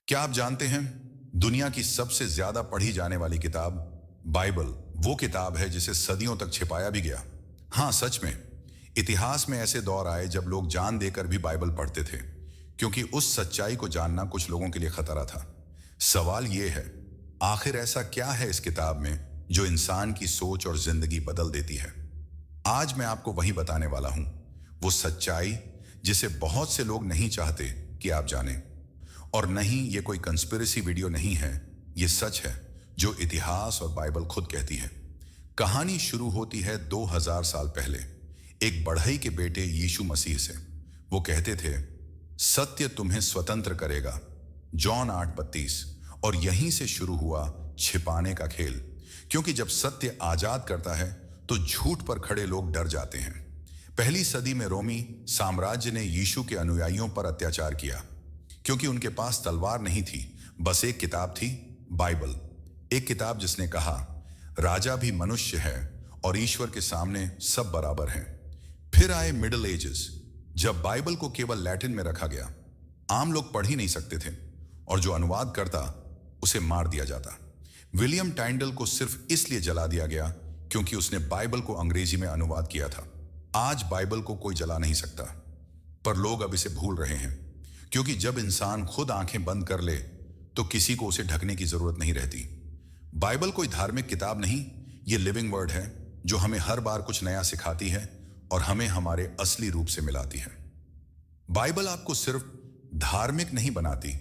क्या आप जानते हैं दुनिया की सबसे ज्यादा पढ़ी जाने वाली किताब बाइबल वो किताब है जिसे सदियों तक छिपाया भी गया। हाँ, सच में इतिहास में ऐसे दौर आए जब लोग जान देकर भी बाइबल पढ़ते थे, क्योंकि उस सच्चाई को जानना कुछ लोगों के लिए खतरा था। सवाल ये है, आखिर ऐसा क्या है इस किताब में जो इंसान की सोच और जिंदगी बदल देती है? आज मैं आपको वही बताने वाला हूं, वो सच्चाई जिसे बहुत से लोग नहीं चाहते कि आप जानें। और नहीं, ये कोई कंस्पिरेसी वीडियो नहीं है, ये सच है जो इतिहास और बाइबल खुद कहती है। कहानी शुरू होती है 2000 साल पहले एक बढ़ई के बेटे यीशु मसीह से। वो कहते थे, सत्य तुम्हें स्वतंत्र करेगा, जॉन 8:32। और यहीं से शुरू हुआ छिपाने का खेल, क्योंकि जब सत्य आजाद करता है तो झूठ पर खड़े लोग डर जाते हैं। पहली सदी में रोमी साम्राज्य ने यीशु के अनुयायियों पर अत्याचार किया, क्योंकि उनके पास तलवार नहीं थी, बस एक किताब थी, बाइबल। एक किताब जिसने कहा, राजा भी मनुष्य है और ईश्वर के सामने सब बराबर हैं। फिर आए मिडिल एजेस, जब बाइबल को केवल लैटिन में रखा गया। आम लोग पढ़ ही नहीं सकते थे, और जो अनुवाद करता उसे मार दिया जाता। विलियम टाइंडल को सिर्फ इसलिए जला दिया गया क्योंकि उसने बाइबल को अंग्रेजी में अनुवाद किया था। आज बाइबल को कोई जला नहीं सकता, पर लोग अब इसे भूल रहे हैं, क्योंकि जब इंसान खुद आंखें बंद कर ले तो किसी को उसे ढकने की जरूरत नहीं रहती। बाइबल कोई धार्मिक किताब नहीं, ये लिविंग वर्ड है जो हमें हर बार कुछ नया सिखाती है और हमें हमारे असली रूप से मिलाती है। बाइबल आपको सिर्फ धार्मिक नहीं बनाती,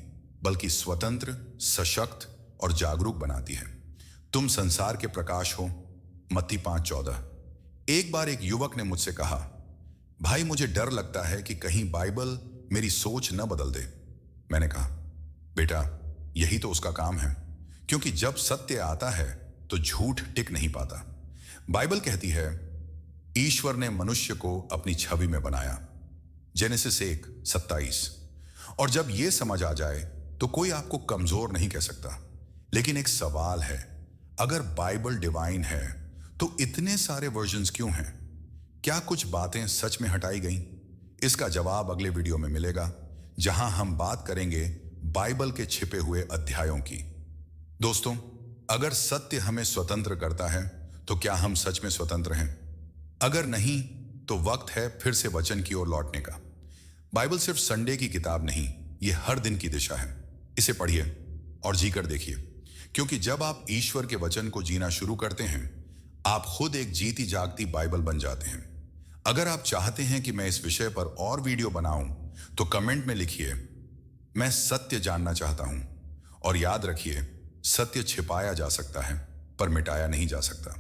बल्कि स्वतंत्र, सशक्त और जागरूक बनाती है। तुम संसार के प्रकाश हो, मत्ती 5:14। एक बार एक युवक ने मुझसे कहा, भाई मुझे डर लगता है कि कहीं बाइबल मेरी सोच न बदल दे। मैंने कहा, बेटा यही तो उसका काम है, क्योंकि जब सत्य आता है तो झूठ टिक नहीं पाता। बाइबल कहती है, ईश्वर ने मनुष्य को अपनी छवि में बनाया, जेनेसिस 1:27। और जब यह समझ आ जाए तो कोई आपको कमजोर नहीं कह सकता। लेकिन एक सवाल है, अगर बाइबल डिवाइन है तो इतने सारे वर्जन्स क्यों हैं? क्या कुछ बातें सच में हटाई गईं? इसका जवाब अगले वीडियो में मिलेगा, जहां हम बात करेंगे बाइबल के छिपे हुए अध्यायों की। दोस्तों, अगर सत्य हमें स्वतंत्र करता है तो क्या हम सच में स्वतंत्र हैं? अगर नहीं, तो वक्त है फिर से वचन की ओर लौटने का। बाइबल सिर्फ संडे की किताब नहीं, ये हर दिन की दिशा है। इसे पढ़िए और जीकर देखिए, क्योंकि जब आप ईश्वर के वचन को जीना शुरू करते हैं, आप खुद एक जीती जागती बाइबल बन जाते हैं। अगर आप चाहते हैं कि मैं इस विषय पर और वीडियो बनाऊं, तो कमेंट में लिखिए, मैं सत्य जानना चाहता हूं। और याद रखिए, सत्य छिपाया जा सकता है पर मिटाया नहीं जा सकता।